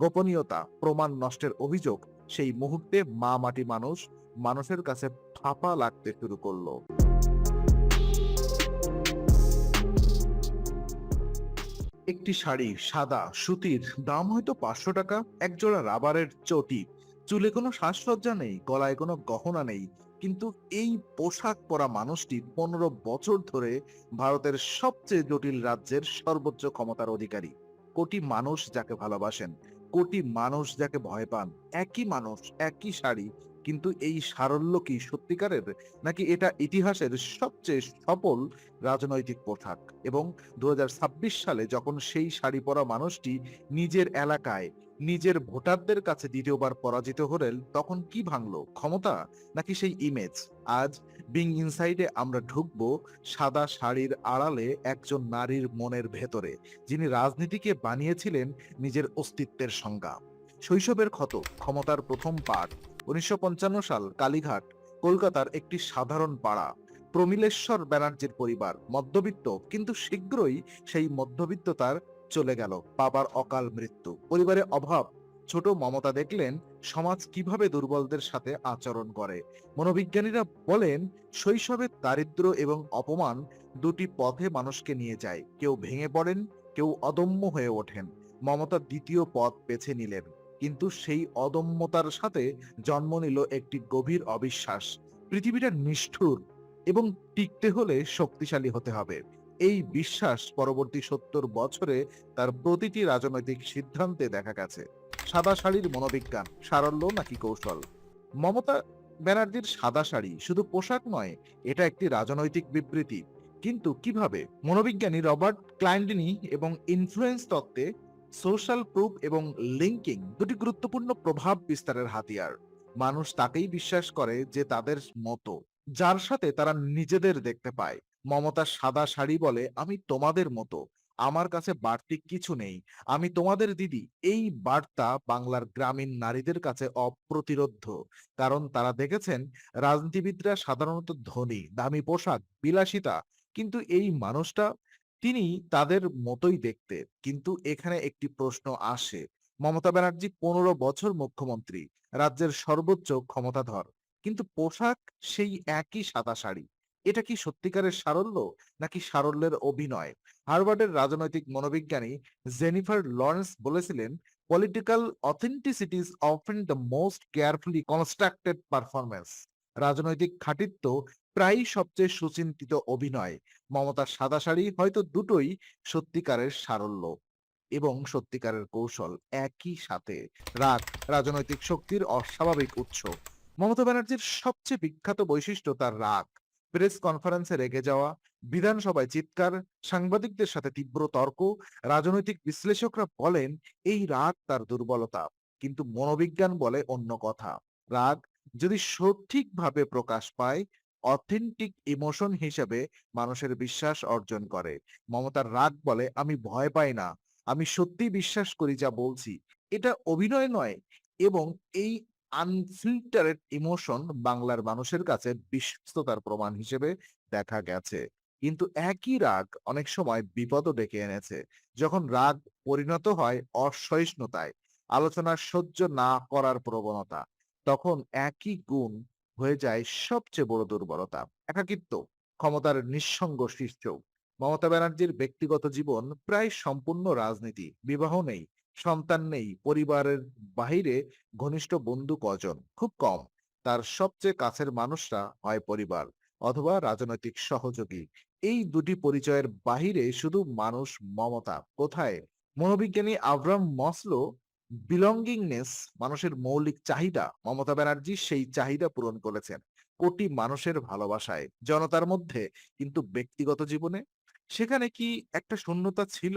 গোপনীয়তা, প্রমাণ নষ্টের অভিযোগ, সেই মুহূর্তে মা মাটি মানুষের কাছে ফাঁপা লাগতে শুরু করলো। একটি শাড়ি সাদা সুতির, দাম হয়তো 500 টাকা। একজোড়া রাবারের চটি, চুলে কোনো সাজসজ্জা নেই, গলায় কোনো গহনা নেই, কিন্তু এই পোশাক পরা মানুষটি 15 বছর ধরে ভারতের সবচেয়ে জটিল রাজ্যের সর্বোচ্চ ক্ষমতার অধিকারী। কোটি মানুষ যাকে ভালোবাসেন, কোটি মানুষ যাকে ভয় পান। একই মানুষ, একই শাড়ি, কিন্তু এই সারল্য কি সত্যিকারের, নাকি এটা ইতিহাসের সবচেয়ে সফল রাজনৈতিক পোশাক? এবং 2026 সালে যখন সেই শাড়ি পরা মানুষটি নিজের এলাকায় নিজের ভোটারদের কাছে দ্বিতীয়বার পরাজিত হলেন, তখন কি ভাঙলো? ক্ষমতা নাকি সেই ইমেজ? আজ বিং ইনসাইডে আমরা ঢুকবো সাদা শাড়ির আড়ালে একজন নারীর মনের ভেতরে, যিনি রাজনীতিকে বানিয়েছিলেন নিজের অস্তিত্বের সংজ্ঞা। শৈশবের ক্ষত, ক্ষমতার প্রথম পাঠ। 1955 সাল, কালীঘাট, কলকাতার একটি সাধারণ পাড়া। প্রমিলেশ্বর ব্যানার্জির পরিবার মধ্যবিত্ত, কিন্তু শীঘ্রই সেই মধ্যবিত্ততার চলে গেল বাবার অকাল মৃত্যু, পরিবারে অভাব। ছোট মমতা দেখলেন সমাজ কিভাবে দুর্বলদের সাথে আচরণ করে। মনোবিজ্ঞানীরা বলেন শৈশবে দারিদ্র্য এবং অপমান দুটি পথে মানুষকে নিয়ে যায়, কেউ ভেঙে পড়েন, কেউ অদম্য হয়ে ওঠেন। মমতা দ্বিতীয় পথ বেছে নিলেন, কিন্তু সেই অদম্যতার সাথে জন্ম নিল একটি গভীর অবিশ্বাস, পৃথিবীটা নিষ্ঠুর এবং টিকতে হলে শক্তিশালী হতে হবে। এই বিশ্বাস পরবর্তী 70 বছরে তার প্রতিটি রাজনৈতিক সিদ্ধান্তে দেখা গেছে। সাদা শাড়ির মনোবিজ্ঞান, সারল্য নাকি কৌশল? মমতা ব্যানার্জির সাদা শাড়ি শুধু পোশাক নয়, এটা একটি রাজনৈতিক বিবৃতি। কিন্তু কিভাবে? মনোবিজ্ঞানী রবার্ট ক্লাইন্ডিনি এবং ইনফ্লুয়েন্স তত্ত্বে সোশ্যাল প্রুফ এবং লিঙ্কিং দুটি গুরুত্বপূর্ণ প্রভাব বিস্তারের হাতিয়ার। মানুষ তাকেই বিশ্বাস করে যে তাদের মতো, যার সাথে তারা নিজেদের দেখতে পায়। মমতার সাদা শাড়ি বলে, আমি তোমাদের মতো, আমার কাছে বাড়তি কিছু নেই, আমি তোমাদের দিদি। এই বার্তা বাংলার গ্রামীণ নারীদের কাছে অপ্রতিরোধ্য, কারণ তারা দেখেছেন রাজনীতিবিদরা সাধারণত ধনী, দামি পোশাক, বিলাসিতা, কিন্তু এই মানুষটা, তিনি তাদের মতোই দেখতে। কিন্তু এখানে একটি প্রশ্ন আসে, মমতা ব্যানার্জি 15 বছর মুখ্যমন্ত্রী, রাজ্যের সর্বোচ্চ ক্ষমতাধর, কিন্তু পোশাক সেই একই সাদা শাড়ি। এটা কি সত্যিকারের সারল্য, নাকি সারল্যের অভিনয়? হার্ভার্ডের রাজনৈতিক মনোবিজ্ঞানী জেনিফার লরেন্স বলেছিলেন, political authenticity is often the most carefully constructed performance. রাজনৈতিক খাঁটিত্ব প্রায়ই সবচেয়ে সুচিন্তিত অভিনয়। মমতার সাদা শাড়ি হয়তো দুটোই সত্যিকারের সারল্য এবং সত্যিকারের কৌশল একই সাথে। রাগ, রাজনৈতিক শক্তির অস্বাভাবিক উৎস। মমতা ব্যানার্জির সবচেয়ে বিখ্যাত বৈশিষ্ট্য তার রাগ। প্রেস কনফারেন্সে রেগে যাওয়া, বিধানসভায় চিৎকার, সাংবাদিকদের সাথে তীব্র তর্ক। রাজনৈতিক বিশ্লেষকরা বলেন এই রাগ তার দুর্বলতা, কিন্তু মনোবিজ্ঞান বলে অন্য কথা। রাগ যদি সঠিকভাবে প্রকাশ পায়, অথেন্টিক ইমোশন হিসেবে মানুষের বিশ্বাস অর্জন করে। মমতার রাগ বলে, আমি ভয় পাই না, আমি সত্যি বিশ্বাস করি যা বলছি। এটা অভিনয় নয়। এবং এই আনফিল্টারেড ইমোশন বাংলার মানুষের কাছে বিশ্বস্ততার প্রমাণ হিসেবে দেখা গেছে। কিন্তু একই রাগ অনেক সময় বিপদও ডেকে এনেছে। যখন রাগ পরিণত হয় অসহিষ্ণুতায়, আলোচনা সহ্য না করার প্রবণতা, তখন একই গুণ হয়ে যায় সবচেয়ে বড় দুর্বলতা, একাকিত্ব, ক্ষমতার নিঃসঙ্গ শীর্ষ। মমতা ব্যানার্জির ব্যক্তিগত জীবন প্রায় সম্পূর্ণ রাজনীতি। বিবাহ নেই, সন্তান নেই, পরিবারের বাহিরে ঘনিষ্ঠ বন্ধু কজন, খুব কম। তার সবচেয়ে কাছের মানুষরা হয় পরিবার অথবা রাজনৈতিক সহযোগী। এই দুটি পরিচয়ের বাহিরে শুধু মানুষ। মমতা কোথায়? মনোবিজ্ঞানী আব্রাহাম মসলো বিলঙ্গিংনেস, মানুষের মৌলিক চাহিদা, মমতা ব্যানার্জি সেই চাহিদা পূরণ করেছেন কোটি মানুষের ভালোবাসায়, জনতার মধ্যে। কিন্তু ব্যক্তিগত জীবনে সেখানে কি একটা শূন্যতা ছিল?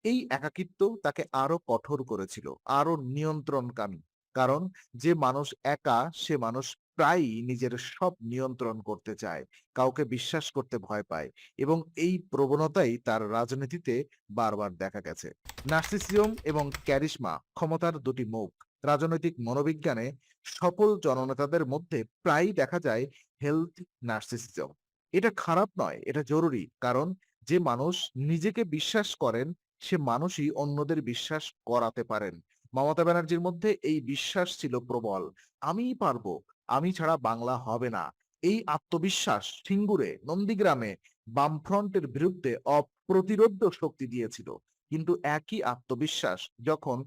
এই একাকিত্ব তাকে আরো কঠোর করেছিল, আরো নিয়ন্ত্রণকামী। কারণ যে মানুষ একা, সে মানুষ প্রায়ই নিজের সব নিয়ন্ত্রণ করতে চায়, কাউকে বিশ্বাস করতে ভয় পায়। এবং এই প্রবণতাই তার রাজনীতিতে বারবার দেখা গেছে। নার্সিসিজম এবং ক্যারিশমা, ক্ষমতার দুটি মুখ। রাজনৈতিক মনোবিজ্ঞানে সফল জননেতাদের মধ্যে প্রায়ই দেখা যায় হেলথ নার্সিসিজম। এটা খারাপ নয়, এটা জরুরি। কারণ যে মানুষ নিজেকে বিশ্বাস করেন, সে মানুষই অন্যদের বিশ্বাস করাতে পারেন। মমতা ব্যানার্জির মধ্যে এই বিশ্বাস ছিল প্রবল। আমিই পারবো, আমি ছাড়া বাংলা হবে না। এই আত্মবিশ্বাস সিঙ্গুরে, নন্দীগ্রামে বামফ্রন্টের বিরুদ্ধে অপ্রতিরোধ্য শক্তি দিয়েছিল। কিন্তু একই আত্মবিশ্বাস যখন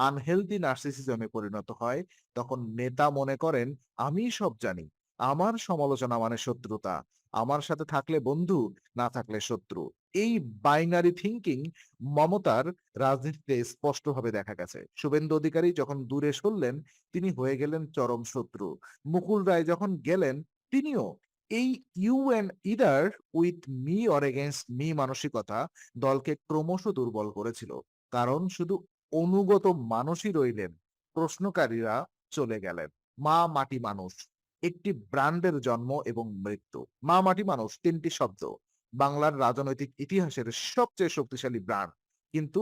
আনহেলদি নার্সিসিজমে পরিণত হয়, তখন নেতা মনে করেন আমিই সব জানি, আমার সমালোচনা মানে শত্রুতা, আমার সাথে থাকলে বন্ধু, না থাকলে শত্রু। এই বাইনারি থিংকিং মমতার রাজনীতিতে স্পষ্টভাবে দেখা গেছে। শুভেন্দু অধিকারী যখন দূরে সরলেন, তিনি হয়ে গেলেন চরম শত্রু। মুকুল রায় যখন গেলেন, তিনিও এই you and either with me or against me মানসিকতা দলকে ক্রমশ দুর্বল করেছিল। কারণ শুধু অনুগত মানুষই রইলেন, প্রশ্নকারীরা চলে গেলেন। মা মাটি মানুষ একটি ব্র্যান্ডের জন্ম এবং মৃত্যু। মা মাটি মানুষ তিনটি শব্দ বাংলার রাজনৈতিক ইতিহাসের সবচেয়ে শক্তিশালী ব্র্যান্ড। কিন্তু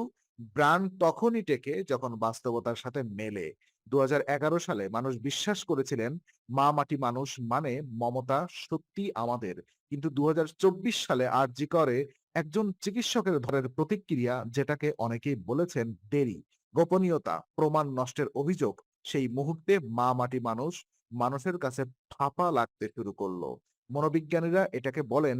ব্র্যান্ড তখনই টেকে যখন বাস্তবতার সাথে মেলে। ২০১১ সালে মানুষ বিশ্বাস করেছিলেন মা মাটি মানুষ মানে মমতা সত্যি আমাদের। কিন্তু ২০২৪ সালে আরজি করে একজন চিকিৎসকের ধরের প্রতিক্রিয়া, যেটাকে অনেকেই বলেছেন দেরি, গোপনীয়তা, প্রমাণ নষ্টের অভিযোগ, সেই মুহূর্তে মা মাটি মানুষ মানুষের কাছে ফাঁপা লাগতে শুরু করলো। মনোবিজ্ঞানীরা এটাকে বলেন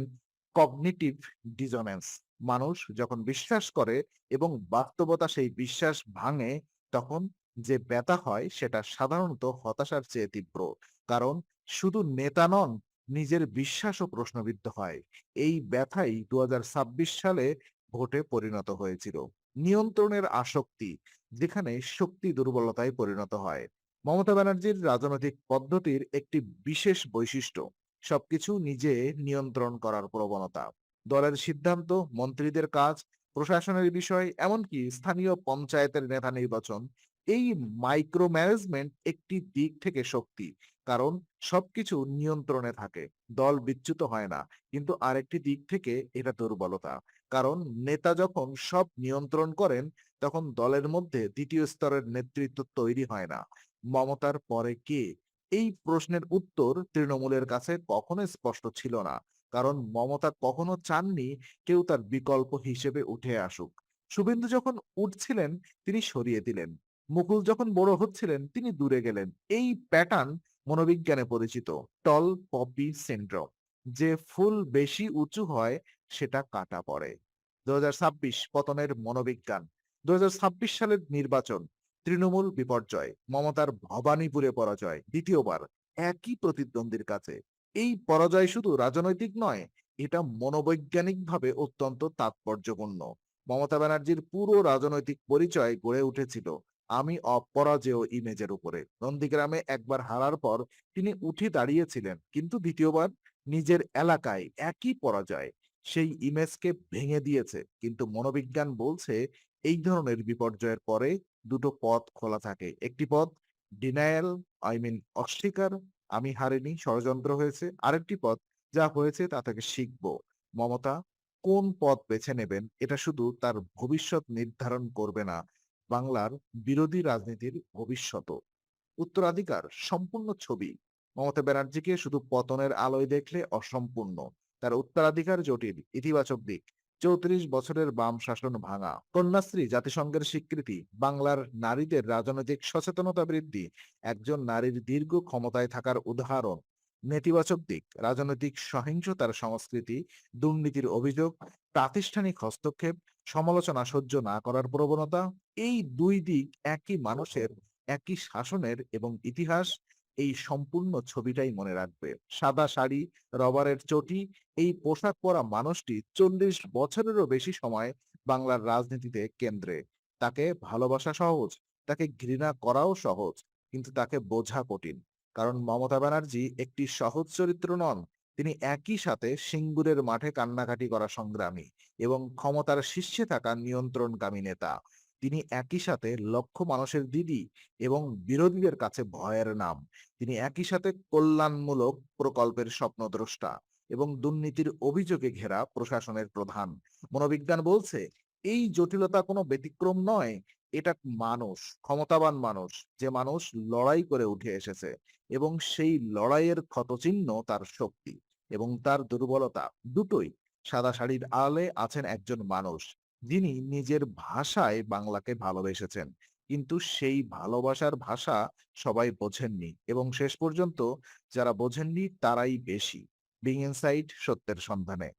কগনিটিভ ডিসোনেন্স। মানুষ যখন বিশ্বাস করে এবং বাস্তবতা সেই বিশ্বাস ভাঙে, তখন যে ব্যথা হয় সেটা সাধারণত হতাশার চেয়ে তীব্র। কারণ শুধু নেতা নন, নিজের বিশ্বাসও প্রশ্নবিদ্ধ হয়। এই ব্যথাই ২০২৬ সালে ভোটে পরিণত হয়েছিল। নিয়ন্ত্রণের আসক্তি, যেখানে শক্তি দুর্বলতায় পরিণত হয়। মমতা ব্যানার্জির রাজনৈতিক পদ্ধতির একটি বিশেষ বৈশিষ্ট্য সবকিছু নিজে নিয়ন্ত্রণ করার প্রবণতা। দলের সিদ্ধান্ত, মন্ত্রীদের কাজ, প্রশাসনের বিষয়, এমনকি স্থানীয় পঞ্চায়েতের নেতা নির্বাচন, এই মাইক্রো ম্যানেজমেন্ট একটি দিক থেকে শক্তি, কারণ সবকিছু নিয়ন্ত্রণে থাকে, দল বিচ্যুত হয় না। কিন্তু আরেকটি দিক থেকে এটা দুর্বলতা, কারণ নেতা যখন সব নিয়ন্ত্রণ করেন, তখন দলের মধ্যে দ্বিতীয় স্তরের নেতৃত্ব তৈরি হয় না। মমতার পরে কে, এই প্রশ্নের উত্তর তৃণমূলের কাছে কখনো স্পষ্ট ছিল না। কারণ মমতা কখনো চাননি কেউ তার বিকল্প হিসেবে উঠে আসুক। শুভেন্দু যখন উঠছিলেন, তিনি সরিয়ে দিলেন। মুকুল যখন বড় হচ্ছিলেন, তিনি দূরে গেলেন। এই প্যাটার্ন মনোবিজ্ঞানে পরিচিত টল পপি সিন্ড্রোম। যে ফুল বেশি উঁচু হয় সেটা কাটা পড়ে। ২০২৬ পতনের মনোবিজ্ঞান। ২০২৬ সালের নির্বাচন, তৃণমূল বিপর্যয়, মমতার ভবানীপুরে পরাজয় দ্বিতীয়বার একই প্রতিদ্বন্দ্বীর কাছে। এই পরাজয় শুধু রাজনৈতিক নয়, এটা মনোবৈজ্ঞানিকভাবে অত্যন্ত তাৎপর্যপূর্ণ। মমতা ব্যানার্জির পুরো রাজনৈতিক পরিচয় গড়ে উঠেছিল আমি অপরাজেয় ইমেজের উপরে। নন্দীগ্রামে একবার হারার পর তিনি উঠে দাঁড়িয়েছিলেন, কিন্তু দ্বিতীয়বার নিজের এলাকায় একই পরাজয় সেই ইমেজকে ভেঙে দিয়েছে। কিন্তু মনোবিজ্ঞান বলছে এই ধরনের বিপর্যয়ের পরে দুটো পথ খোলা থাকে। একটি পথ ডিনায়াল, অস্বীকার, আমি হারিনি, ষড়যন্ত্র হয়েছে। আরেকটি পথ যা হয়েছে তা থেকে শিখবো। মমতা কোন পথ বেছে নেবেন এটা শুধু তার ভবিষ্যৎ নির্ধারণ করবে না, বাংলার বিরোধী রাজনীতির ভবিষ্যৎও। উত্তরাধিকার সম্পূর্ণ ছবি। মমতা ব্যানার্জিকে শুধু পতনের আলোয় দেখলে অসম্পূর্ণ। তার উত্তরাধিকার জটিল। ইতিবাচক দিক, ৩৪ বছরের বাম শাসন ভাঙা, কন্যাশ্রী জাতিসংঘের স্বীকৃতি, বাংলার নারীদের রাজনৈতিক সচেতনতা বৃদ্ধি, একজন নারীর দীর্ঘ ক্ষমতায় থাকার উদাহরণ। নেতিবাচক দিক, রাজনৈতিক সহিংসতার সংস্কৃতি, দুর্নীতির অভিযোগ, প্রাতিষ্ঠানিক হস্তক্ষেপ, সমালোচনা সহ্য না করার প্রবণতা। এই দুই দিক একই মানুষের, একই শাসনের, এবং ইতিহাস এই সম্পূর্ণ ছবিটাই মনে রাখবে। সাদা শাড়ি, রবারের চটি, এই পোশাক পরা মানুষটি ৪০ বছরেরও বেশি সময় বাংলার রাজনীতিতে কেন্দ্রে। তাকে ভালোবাসা সহজ, তাকে ঘৃণা করাও সহজ, কিন্তু তাকে বোঝা কঠিন। কারণ মমতা ব্যানার্জি একটি সহজ চরিত্র নন। তিনি একই সাথে সিঙ্গুরের মাঠে কান্নাকাটি করা সংগ্রামী এবং ক্ষমতার শীর্ষে থাকা নিয়ন্ত্রণকামী নেতা। তিনি একই সাথে লক্ষ মানুষের দিদি এবং বিরোধীদের কাছে ভয়ের নাম। তিনি একই সাথে কল্যাণমূলক প্রকল্পের স্বপ্নদ্রষ্টা এবং দুর্নীতির অভিযোগে ঘেরা প্রশাসনের প্রধান। মনোবিজ্ঞান বলছে এই জটিলতা কোনো ব্যতিক্রম নয়, এটা মানুষ, ক্ষমতাবান মানুষ, যে মানুষ লড়াই করে উঠে এসেছে এবং সেই লড়াইয়ের ক্ষতচিহ্ন তার শক্তি এবং তার দুর্বলতা দুটোই। সাদা শাড়ির আড়ালে আছেন একজন মানুষ যিনি নিজের ভাষায় বাংলাকে ভালোবেসেছেন, কিন্তু সেই ভালোবাসার ভাষা সবাই বোঝেননি এবং শেষ পর্যন্ত যারা বোঝেননি তারাই বেশি। বিং ইনসাইড সত্যের সন্ধানে।